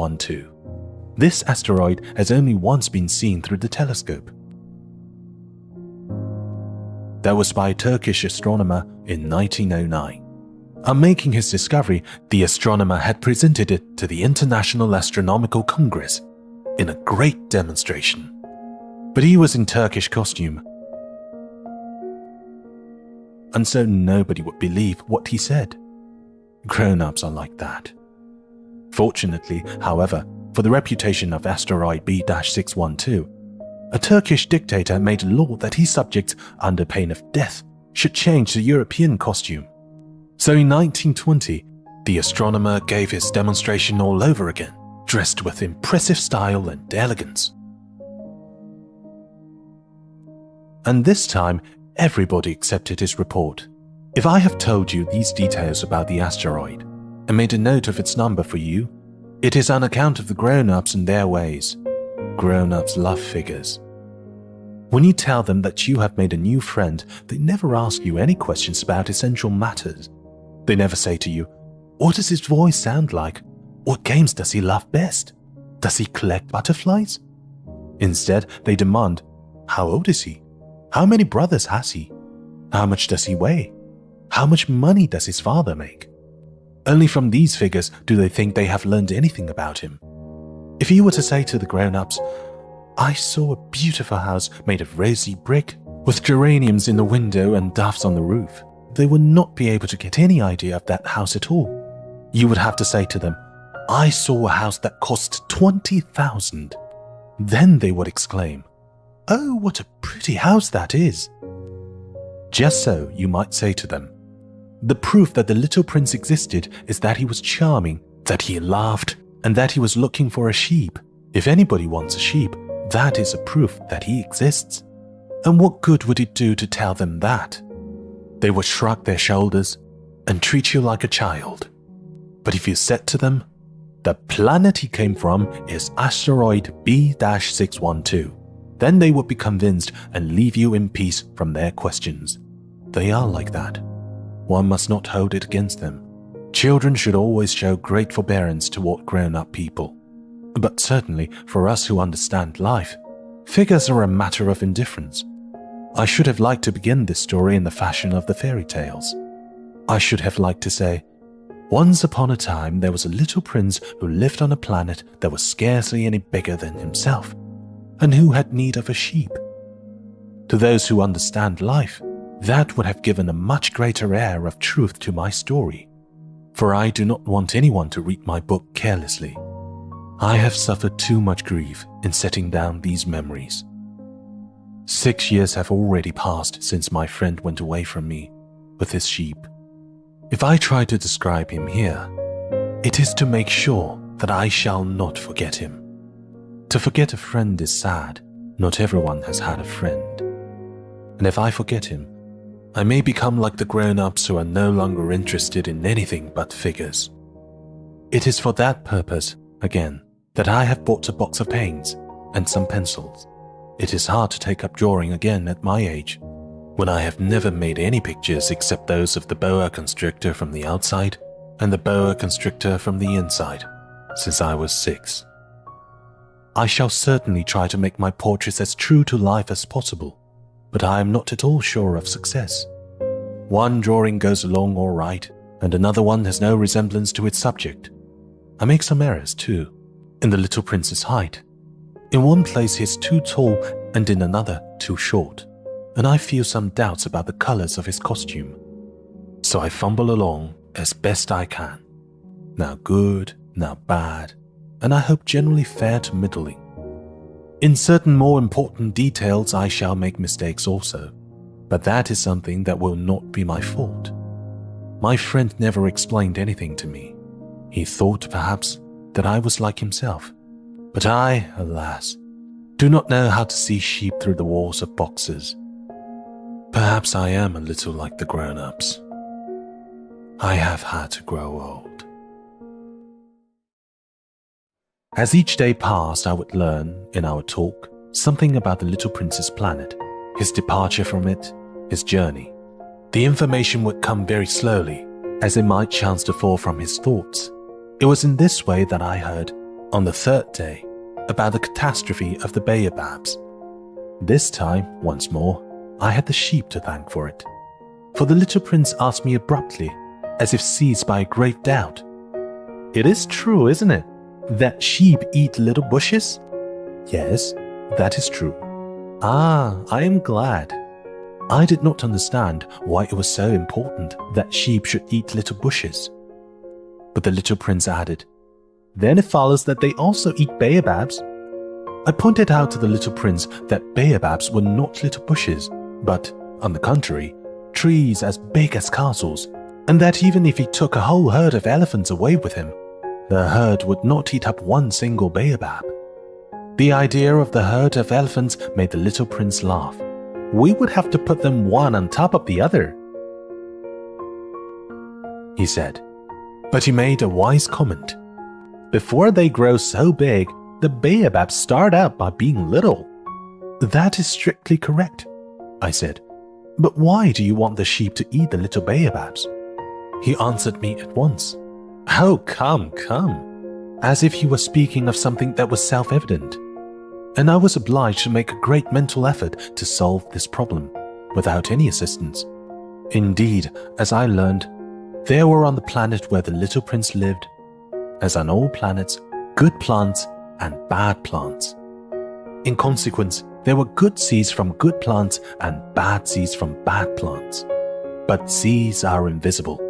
B-612. This asteroid has only once been seen through the telescope. That was by a Turkish astronomer in 1909. On making his discovery, the astronomer had presented it to the International Astronomical Congress in a great demonstration. But he was in Turkish costume, and so nobody would believe what he said. Grown-ups are like that. Fortunately, however, for the reputation of asteroid B-612, a Turkish dictator made a law that his subjects, under pain of death, should change the European costume. So in 1920, the astronomer gave his demonstration all over again, dressed with impressive style and elegance. And this time, everybody accepted his report. If I have told you these details about the asteroid and made a note of its number for you, it is on account of the grown-ups and their ways. Grown-ups love figures. When you tell them that you have made a new friend, they never ask you any questions about essential matters. They never say to you, "What does his voice sound like? What games does he love best? Does he collect butterflies?" Instead, they demand, "How old is he? How many brothers has he? How much does he weigh? How much money does his father make?" Only from these figures do they think they have learned anything about him. If you were to say to the grown-ups, "I saw a beautiful house made of rosy brick, with geraniums in the window and doves on the roof," they would not be able to get any idea of that house at all. You would have to say to them, "I saw a house that cost 20,000. Then they would exclaim, "Oh, what a pretty house that is." Just so you might say to them, "The proof that the little prince existed is that he was charming, that he laughed, and that he was looking for a sheep. If anybody wants a sheep, that is a proof that he exists." And what good would it do to tell them that? They would shrug their shoulders and treat you like a child. But if you said to them, "The planet he came from is asteroid B-612, then they would be convinced and leave you in peace from their questions. They are like that. One must not hold it against them. Children should always show great forbearance toward grown-up people. But certainly, for us who understand life, figures are a matter of indifference. I should have liked to begin this story in the fashion of the fairy tales. I should have liked to say, "Once upon a time there was a little prince who lived on a planet that was scarcely any bigger than himself, and who had need of a sheep." To those who understand life, that would have given a much greater air of truth to my story. For I do not want anyone to read my book carelessly. I have suffered too much grief in setting down these memories. 6 years have already passed since my friend went away from me with his sheep. If I try to describe him here, it is to make sure that I shall not forget him. To forget a friend is sad. Not everyone has had a friend. And if I forget him, I may become like the grown-ups who are no longer interested in anything but figures. It is for that purpose, again, that I have bought a box of paints and some pencils. It is hard to take up drawing again at my age, when I have never made any pictures except those of the boa constrictor from the outside and the boa constrictor from the inside, since I was 6. I shall certainly try to make my portraits as true to life as possible, but I am not at all sure of success. One drawing goes along all right, and another one has no resemblance to its subject. I make some errors, too, in the little prince's height. In one place he is too tall and in another too short, and I feel some doubts about the colors of his costume. So I fumble along as best I can, now good, now bad, and I hope generally fair to middling. In certain more important details I shall make mistakes also, but that is something that will not be my fault. My friend never explained anything to me. He thought, perhaps, that I was like himself, but I, alas, do not know how to see sheep through the walls of boxes. Perhaps I am a little like the grown-ups. I have had to grow old. As each day passed, I would learn, in our talk, something about the little prince's planet, his departure from it, his journey. The information would come very slowly, as it might chance to fall from his thoughts. It was in this way that I heard On the third day, about the catastrophe of the baobabs. This time, once more, I had the sheep to thank for it. For the little prince asked me abruptly, as if seized by a grave doubt, "It is true, isn't it, that sheep eat little bushes?" "Yes, that is true." "Ah, I am glad." I did not understand why it was so important that sheep should eat little bushes. But the little prince added, "Then it follows that they also eat baobabs." I pointed out to the little prince that baobabs were not little bushes, but, on the contrary, trees as big as castles, and that even if he took a whole herd of elephants away with him, the herd would not eat up one single baobab. The idea of the herd of elephants made the little prince laugh. "We would have to put them one on top of the other," he said. But he made a wise comment. "Before they grow so big, the baobabs start out by being little." "That is strictly correct," I said. "But why do you want the sheep to eat the little baobabs?" He answered me at once. "Oh, come, as if he was speaking of something that was self-evident. And I was obliged to make a great mental effort to solve this problem, without any assistance. Indeed, as I learned, there were on the planet where the little prince lived, as on all planets, good plants and bad plants. In consequence, there were good seeds from good plants and bad seeds from bad plants. But seeds are invisible.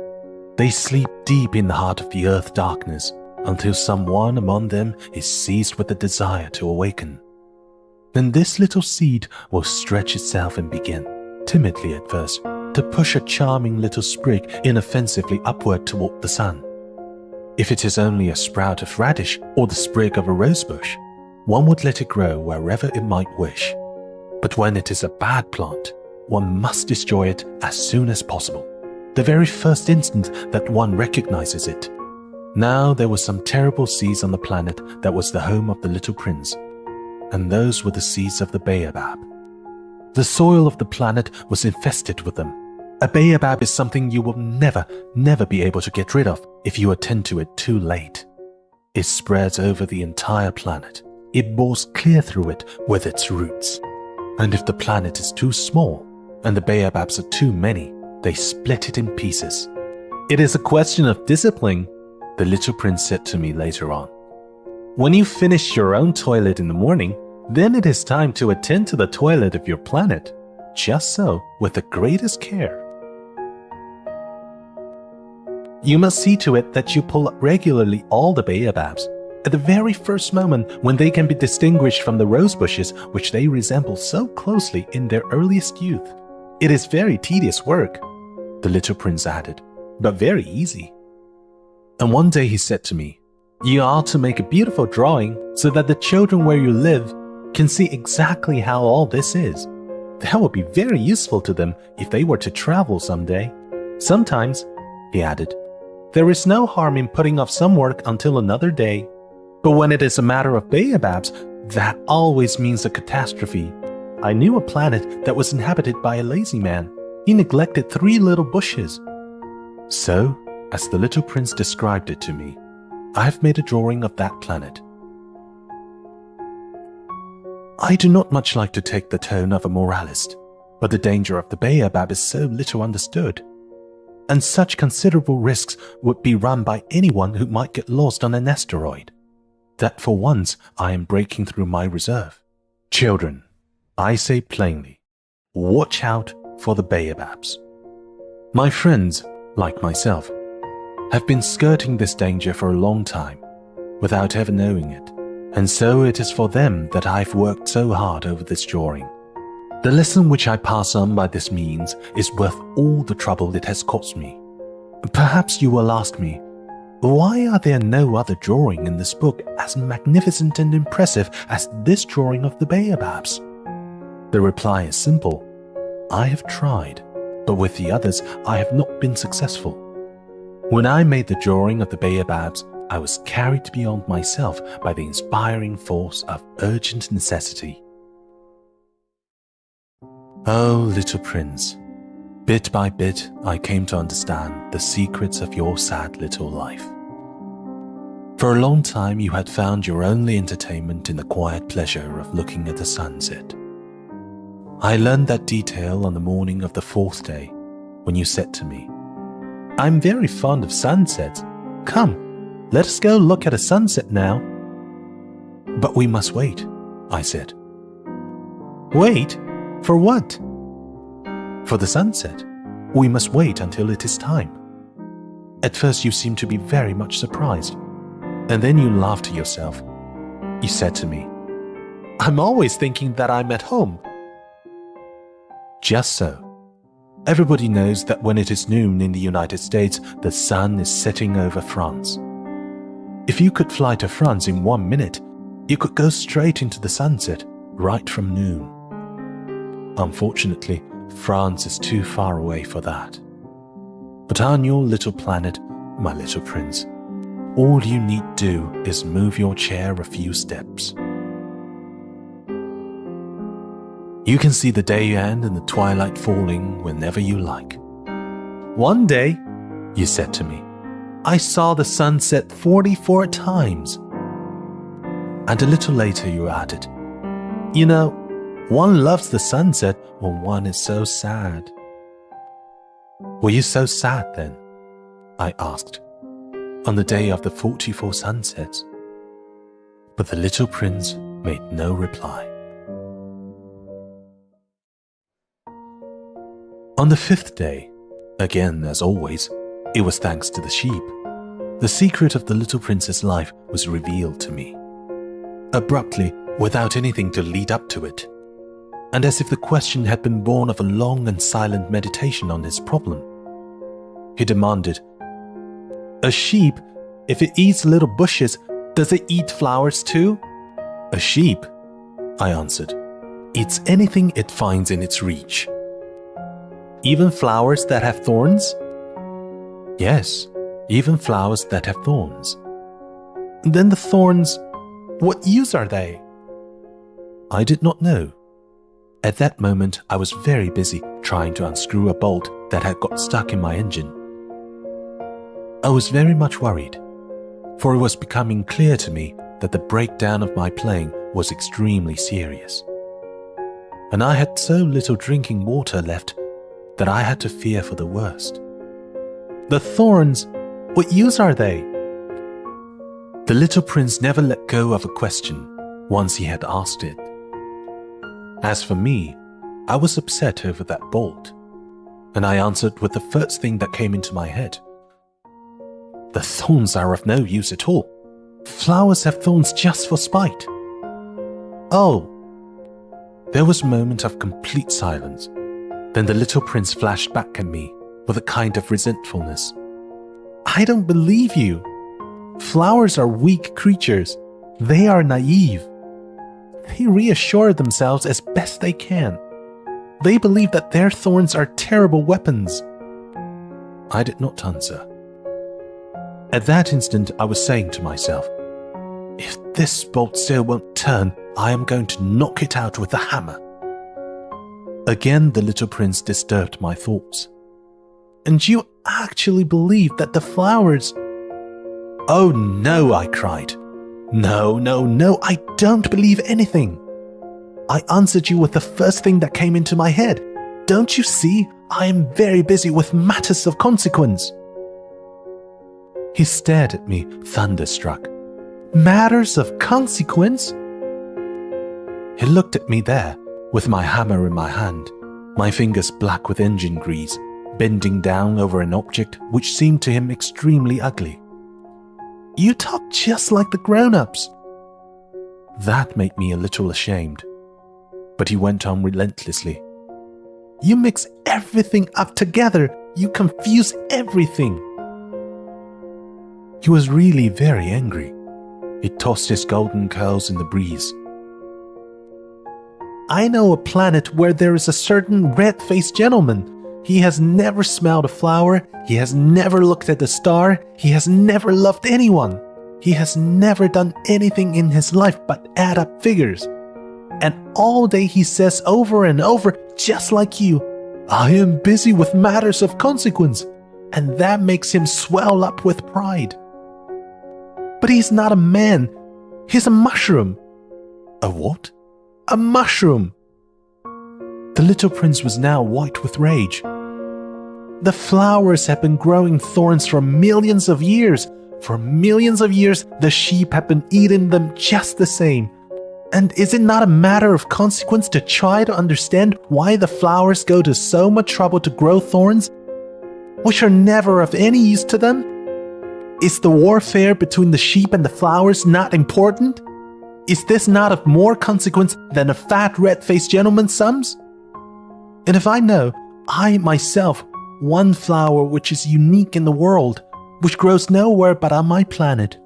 They sleep deep in the heart of the earth darkness until someone among them is seized with the desire to awaken. Then this little seed will stretch itself and begin, timidly at first, to push a charming little sprig inoffensively upward toward the sun. If it is only a sprout of radish or the sprig of a rosebush, one would let it grow wherever it might wish. But when it is a bad plant, one must destroy it as soon as possible, the very first instant that one recognizes it. Now there were some terrible seeds on the planet that was the home of the little prince, and those were the seeds of the baobab. The soil of the planet was infested with them. A baobab is something you will never be able to get rid of if you attend to it too late. It spreads over the entire planet. It bores clear through it with its roots. And if the planet is too small, and the baobabs are too many, they split it in pieces. "It is a question of discipline," the little prince said to me later on. "When you finish your own toilet in the morning, then it is time to attend to the toilet of your planet. Just so, with the greatest care. You must see to it that you pull up regularly all the baobabs, at the very first moment when they can be distinguished from the rose bushes which they resemble so closely in their earliest youth. It is very tedious work," the little prince added, "but very easy." And one day he said to me, "You ought to make a beautiful drawing so that the children where you live can see exactly how all this is. That would be very useful to them if they were to travel someday. Sometimes," he added, "there is no harm in putting off some work until another day. But when it is a matter of baobabs, that always means a catastrophe. I knew a planet that was inhabited by a lazy man. He neglected 3 little bushes." So, as the little prince described it to me, I have made a drawing of that planet. I do not much like to take the tone of a moralist, but the danger of the baobab is so little understood, and such considerable risks would be run by anyone who might get lost on an asteroid, that for once I am breaking through my reserve. Children, I say plainly, watch out for the baobabs. My friends, like myself, have been skirting this danger for a long time, without ever knowing it, and so it is for them that I've worked so hard over this drawing. The lesson which I pass on by this means is worth all the trouble it has cost me. Perhaps you will ask me, why are there no other drawing in this book as magnificent and impressive as this drawing of the baobabs? The reply is simple. I have tried, but with the others I have not been successful. When I made the drawing of the baobabs, I was carried beyond myself by the inspiring force of urgent necessity. Oh, little prince, bit by bit I came to understand the secrets of your sad little life. For a long time you had found your only entertainment in the quiet pleasure of looking at the sunset. I learned that detail on the morning of the 4th day, when you said to me, "I'm very fond of sunsets. Come, let us go look at a sunset now." "But we must wait," I said. "Wait? For what?" "For the sunset. We must wait until it is time." At first you seemed to be very much surprised, and then you laughed to yourself. You said to me, "I'm always thinking that I'm at home." Just so. Everybody knows that when it is noon in the United States, the sun is setting over France. If you could fly to France in 1 minute, you could go straight into the sunset right from noon. Unfortunately, France is too far away for that. But on your little planet, my little prince, all you need do is move your chair a few steps. You can see the day end and the twilight falling whenever you like. "One day," you said to me, "I saw the sunset 44 times. And a little later you added, "You know, one loves the sunset when one is so sad." "Were you so sad then?" I asked, "on the day of the 44 sunsets?" But the little prince made no reply. On the 5th day, again as always, it was thanks to the sheep, the secret of the little prince's life was revealed to me. Abruptly, without anything to lead up to it, and as if the question had been born of a long and silent meditation on his problem. He demanded, "A sheep, if it eats little bushes, does it eat flowers too?" "A sheep," I answered, "eats anything it finds in its reach." "Even flowers that have thorns?" "Yes, even flowers that have thorns." "Then the thorns, what use are they?" I did not know. At that moment, I was very busy trying to unscrew a bolt that had got stuck in my engine. I was very much worried, for it was becoming clear to me that the breakdown of my plane was extremely serious. And I had so little drinking water left that I had to fear for the worst. "The thorns, what use are they?" The little prince never let go of a question once he had asked it. As for me, I was upset over that bolt, and I answered with the first thing that came into my head. "The thorns are of no use at all. Flowers have thorns just for spite." "Oh." There was a moment of complete silence. Then the little prince flashed back at me with a kind of resentfulness. "I don't believe you. Flowers are weak creatures. They are naive. They reassure themselves as best they can. They believe that their thorns are terrible weapons." I did not answer. At that instant, I was saying to myself, "If this bolt still won't turn, I am going to knock it out with a hammer." Again, the little prince disturbed my thoughts. "And you actually believe that the flowers—" "Oh no," I cried. No, I don't believe anything. I answered you with the first thing that came into my head. Don't you see? I am very busy with matters of consequence." He stared at me, thunderstruck. "Matters of consequence?" He looked at me there, with my hammer in my hand, my fingers black with engine grease, bending down over an object which seemed to him extremely ugly. "You talk just like the grown-ups." That made me a little ashamed. But he went on relentlessly. "You mix everything up together. You confuse everything." He was really very angry. He tossed his golden curls in the breeze. "I know a planet where there is a certain red-faced gentleman. He has never smelled a flower, he has never looked at a star, he has never loved anyone. He has never done anything in his life but add up figures. And all day he says over and over, just like you, 'I am busy with matters of consequence,' and that makes him swell up with pride. But he's not a man. He's a mushroom. A what? A mushroom. The little prince was now white with rage. The flowers had been growing thorns for millions of years. For millions of years, the sheep have been eating them just the same. And is it not a matter of consequence to try to understand why the flowers go to so much trouble to grow thorns, which are never of any use to them? Is the warfare between the sheep and the flowers not important? Is this not of more consequence than a fat red-faced gentleman's sums? And if I know, I myself, one flower which is unique in the world, which grows nowhere but on my planet,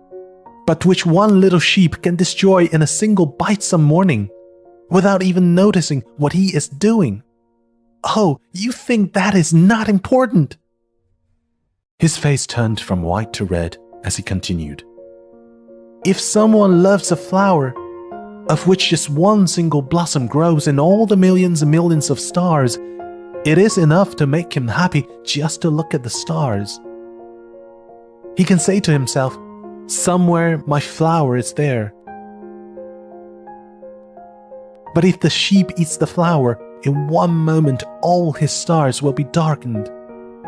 but which one little sheep can destroy in a single bite some morning, without even noticing what he is doing. Oh, you think that is not important? His face turned from white to red as he continued. If someone loves a flower, of which just one single blossom grows in all the millions and millions of stars, it is enough to make him happy just to look at the stars. He can say to himself, "Somewhere my flower is there." But if the sheep eats the flower, in one moment all his stars will be darkened.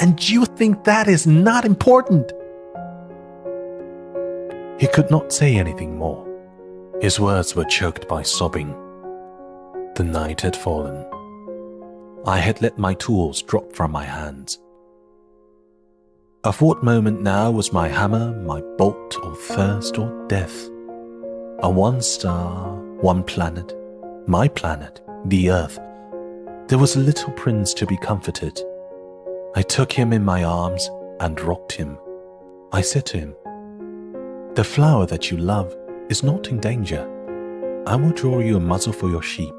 And you think that is not important? He could not say anything more. His words were choked by sobbing. The night had fallen. I had let my tools drop from my hands. Of what moment now was my hammer, my bolt, or thirst, or death? On one star, one planet, my planet, the Earth, there was a little prince to be comforted. I took him in my arms and rocked him. I said to him, "The flower that you love is not in danger. I will draw you a muzzle for your sheep.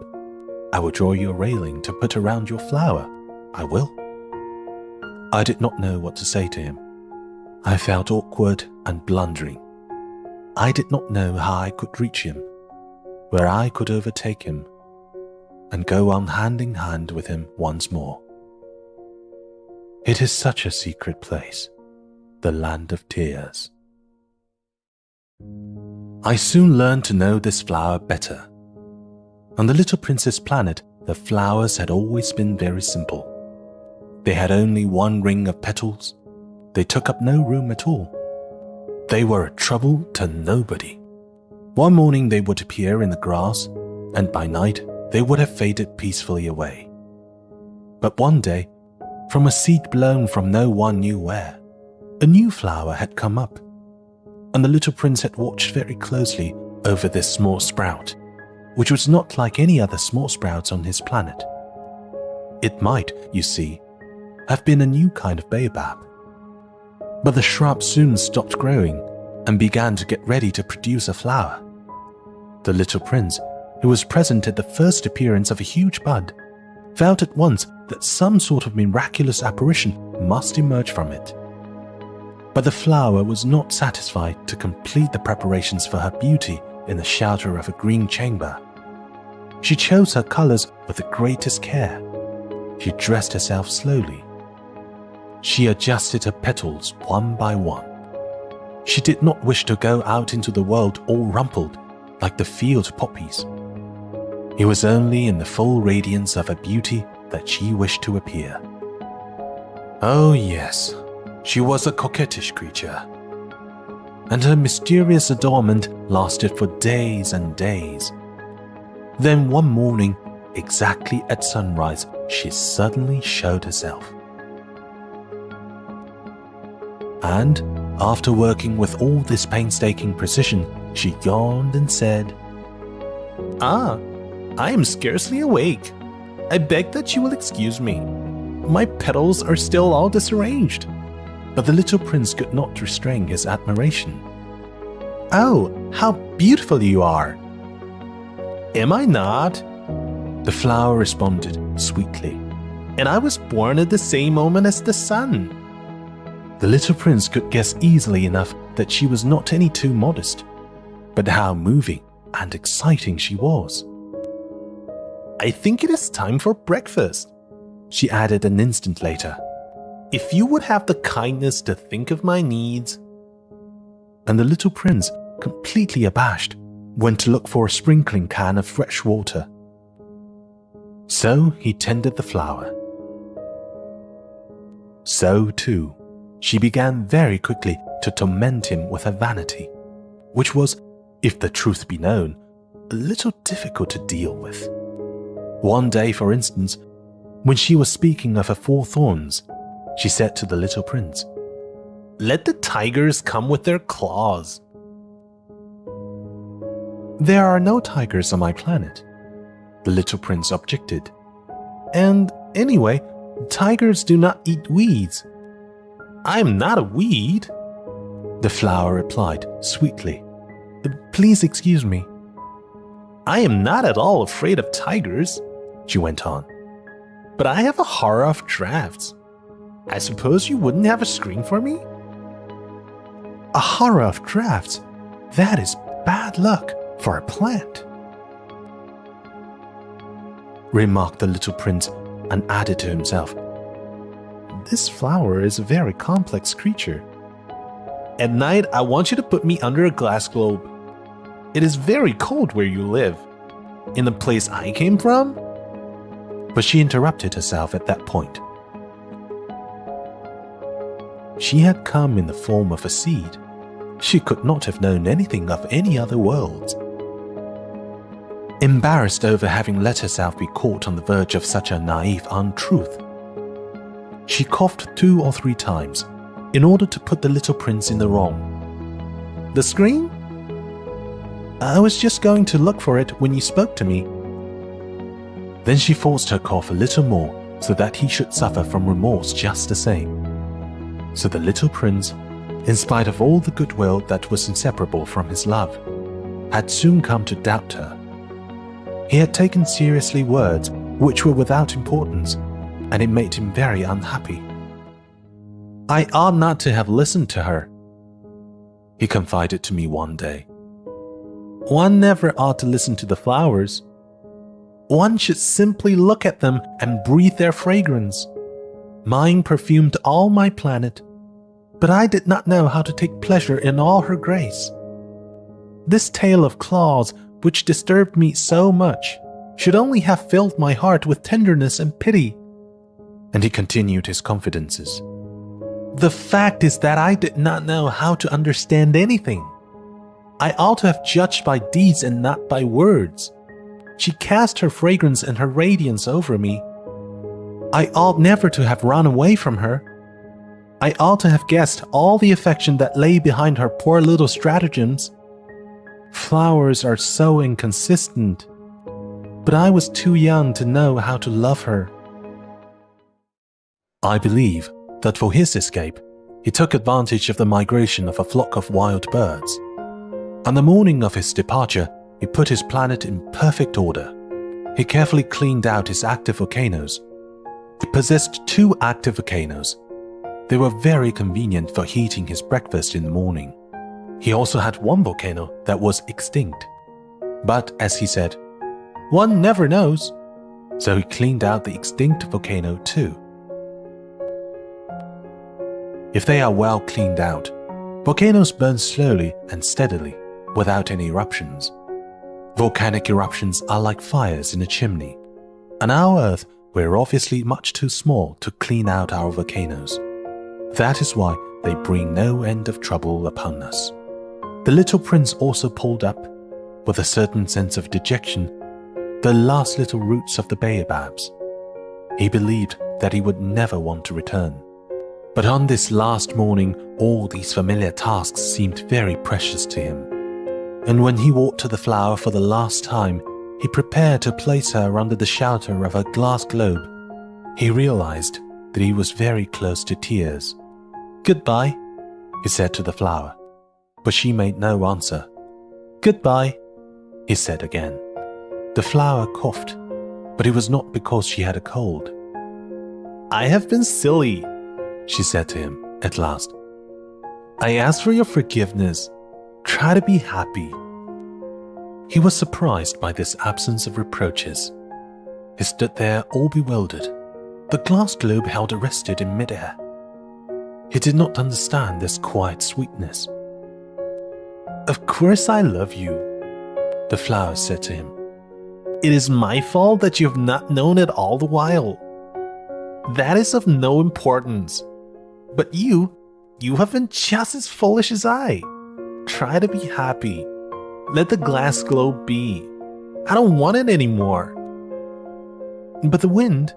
I will draw you a railing to put around your flower. I will." I did not know what to say to him. I felt awkward and blundering. I did not know how I could reach him, where I could overtake him, and go on hand in hand with him once more. It is such a secret place, the land of tears. I soon learned to know this flower better. On the little prince's planet, the flowers had always been very simple. They had only one ring of petals. They took up no room at all. They were a trouble to nobody. One morning they would appear in the grass, and by night they would have faded peacefully away. But one day, from a seed blown from no one knew where, a new flower had come up, and the little prince had watched very closely over this small sprout, which was not like any other small sprouts on his planet. It might, you see, have been a new kind of baobab. But the shrub soon stopped growing and began to get ready to produce a flower. The little prince, who was present at the first appearance of a huge bud, felt at once that some sort of miraculous apparition must emerge from it. But the flower was not satisfied to complete the preparations for her beauty in the shelter of a green chamber. She chose her colors with the greatest care. She dressed herself slowly. She adjusted her petals one by one. She did not wish to go out into the world all rumpled like the field poppies. It was only in the full radiance of her beauty that she wished to appear. Oh yes, she was a coquettish creature, and her mysterious adornment lasted for days and days. Then one morning, exactly at sunrise, she suddenly showed herself. And, after working with all this painstaking precision, she yawned and said, "Ah, I am scarcely awake. I beg that you will excuse me. My petals are still all disarranged." But the little prince could not restrain his admiration. "Oh, how beautiful you are!" "Am I not?" The flower responded sweetly. "And I was born at the same moment as the sun." The little prince could guess easily enough that she was not any too modest, but how moving and exciting she was. "I think it is time for breakfast," she added an instant later. "If you would have the kindness to think of my needs." And the little prince, completely abashed, went to look for a sprinkling can of fresh water. So he tended the flower. So, too, she began very quickly to torment him with her vanity, which was, if the truth be known, a little difficult to deal with. One day, for instance, when she was speaking of her 4 thorns, she said to the little prince, "Let the tigers come with their claws." "There are no tigers on my planet," the little prince objected. "And anyway, tigers do not eat weeds." "I am not a weed," the flower replied sweetly. "Please excuse me." "I am not at all afraid of tigers," she went on, "but I have a horror of drafts. I suppose you wouldn't have a screen for me?" "A horror of drafts? That is bad luck for a plant," remarked the little prince, and added to himself, "This flower is a very complex creature. At night, I want you to put me under a glass globe. It is very cold where you live. In the place I came from?" But she interrupted herself at that point. She had come in the form of a seed. She could not have known anything of any other worlds. Embarrassed over having let herself be caught on the verge of such a naive untruth, she coughed 2 or 3 times in order to put the little prince in the wrong. "The screen? I was just going to look for it when you spoke to me." Then she forced her cough a little more so that he should suffer from remorse just the same. So the little prince, in spite of all the goodwill that was inseparable from his love, had soon come to doubt her. He had taken seriously words which were without importance, and it made him very unhappy. "I ought not to have listened to her," he confided to me one day. "One never ought to listen to the flowers. One should simply look at them and breathe their fragrance. Mine perfumed all my planet, but I did not know how to take pleasure in all her grace. This tale of claws, which disturbed me so much, should only have filled my heart with tenderness and pity." And he continued his confidences. "The fact is that I did not know how to understand anything. I ought to have judged by deeds and not by words. She cast her fragrance and her radiance over me. I ought never to have run away from her. I ought to have guessed all the affection that lay behind her poor little stratagems. Flowers are so inconsistent, but I was too young to know how to love her." I believe that for his escape, he took advantage of the migration of a flock of wild birds. On the morning of his departure, he put his planet in perfect order. He carefully cleaned out his active volcanoes. He possessed 2 active volcanoes. They were very convenient for heating his breakfast in the morning. He also had 1 volcano that was extinct. But, as he said, "One never knows." So he cleaned out the extinct volcano too. If they are well cleaned out, volcanoes burn slowly and steadily, without any eruptions. Volcanic eruptions are like fires in a chimney. On our Earth, we're obviously much too small to clean out our volcanoes. That is why they bring no end of trouble upon us. The little prince also pulled up, with a certain sense of dejection, the last little roots of the baobabs. He believed that he would never want to return. But on this last morning, all these familiar tasks seemed very precious to him. And when he walked to the flower for the last time, he prepared to place her under the shelter of a glass globe. He realized that he was very close to tears. "Goodbye," he said to the flower, but she made no answer. "Goodbye," he said again. The flower coughed, but it was not because she had a cold. "I have been silly," she said to him at last. "I ask for your forgiveness. Try to be happy." He was surprised by this absence of reproaches. He stood there all bewildered, the glass globe held arrested in midair. He did not understand this quiet sweetness. Of course I love you, the flower said to him. It is my fault that you have not known it all the while. That is of no importance. But you have been just as foolish as I. Try to be happy. Let the glass globe be. I don't want it anymore. But the wind,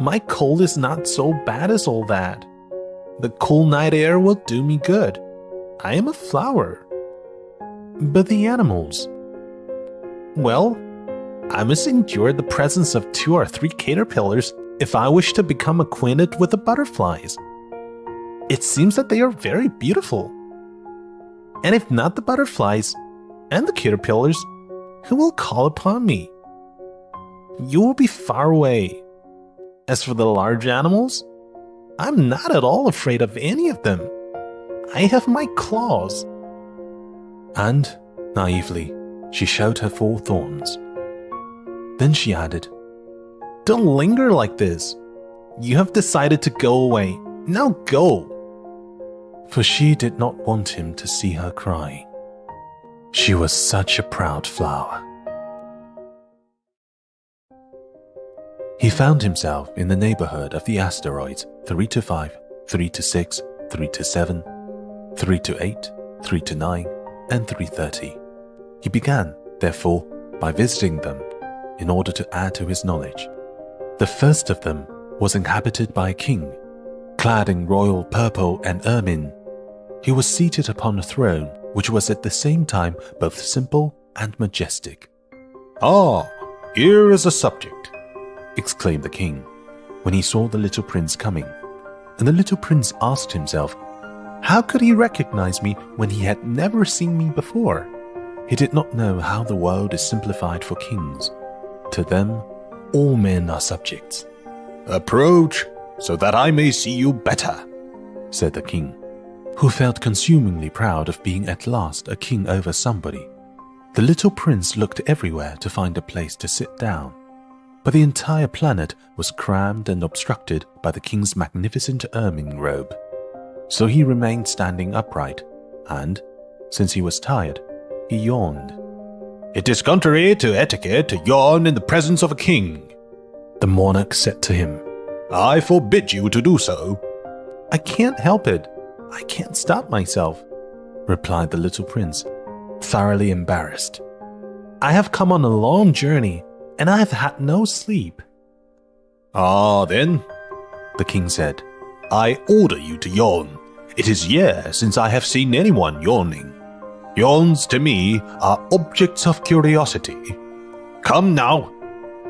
my cold is not so bad as all that. The cool night air will do me good. I am a flower. But the animals, well, I must endure the presence of 2 or 3 caterpillars if I wish to become acquainted with the butterflies. It seems that they are very beautiful. And if not the butterflies and the caterpillars, who will call upon me? You will be far away. As for the large animals, I'm not at all afraid of any of them. I have my claws. And, naively, she showed her 4 thorns. Then she added, Don't linger like this. You have decided to go away. Now go. For she did not want him to see her cry. She was such a proud flower. He found himself in the neighborhood of the asteroids 3 to 5, 3 to 6, 3 to 7, 3 to 8, 3 to 9, and 330. He began, therefore, by visiting them in order to add to his knowledge. The first of them was inhabited by a king, clad in royal purple and ermine. He was seated upon a throne which was at the same time both simple and majestic. "Ah, here is a subject," exclaimed the king, when he saw the little prince coming. And the little prince asked himself, how could he recognize me when he had never seen me before? He did not know how the world is simplified for kings. To them, all men are subjects. "Approach, so that I may see you better," said the king, who felt consumingly proud of being at last a king over somebody. The little prince looked everywhere to find a place to sit down, but the entire planet was crammed and obstructed by the king's magnificent ermine robe. So he remained standing upright, and, since he was tired, he yawned. "It is contrary to etiquette to yawn in the presence of a king," the monarch said to him. "I forbid you to do so." "I can't help it. I can't stop myself," replied the little prince, thoroughly embarrassed. "I have come on a long journey, and I have had no sleep." "Ah, then," the king said, "I order you to yawn. It is years since I have seen anyone yawning. Yawns to me are objects of curiosity. Come now,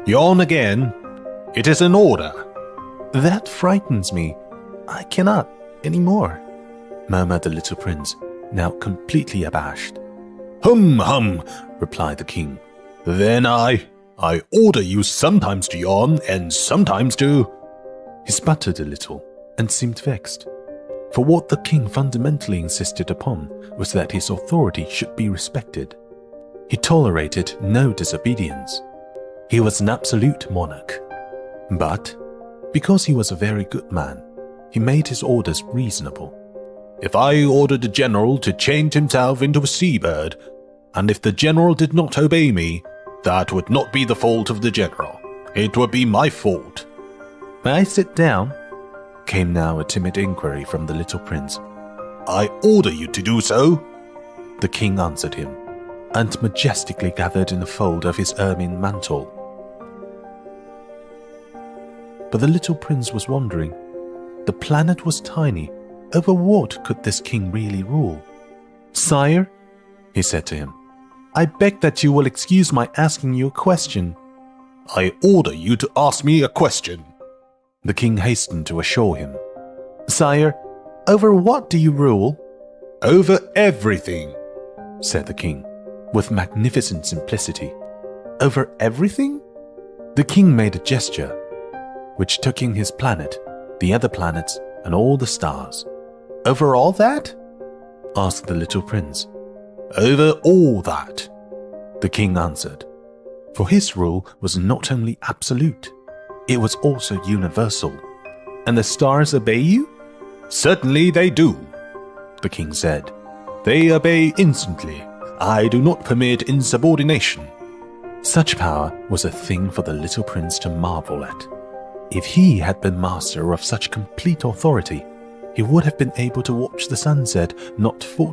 yawn again. It is an order." "That frightens me. I cannot anymore," murmured the little prince, now completely abashed. Hum, replied the king. "Then I order you sometimes to yawn and sometimes to—" He sputtered a little and seemed vexed, for what the king fundamentally insisted upon was that his authority should be respected. He tolerated no disobedience. He was an absolute monarch. But, because he was a very good man, he made his orders reasonable. "If I ordered the general to change himself into a seabird, and if the general did not obey me, that would not be the fault of the general. It would be my fault." "May I sit down?" came now a timid inquiry from the little prince. "I order you to do so," the king answered him, and majestically gathered in the fold of his ermine mantle. But the little prince was wondering. The planet was tiny. Over what could this king really rule? "Sire," he said to him, "I beg that you will excuse my asking you a question." "I order you to ask me a question," the king hastened to assure him. "Sire, over what do you rule?" "Over everything," said the king, with magnificent simplicity. "Over everything?" The king made a gesture, which took in his planet, the other planets, and all the stars. "Over all that?" asked the little prince. "Over all that," the king answered, for his rule was not only absolute, it was also universal. "And the stars obey you?" "Certainly they do," the king said. They obey instantly. I do not permit insubordination. Such power was a thing for the little prince to marvel at. If he had been master of such complete authority, he would have been able to watch the sunset not 40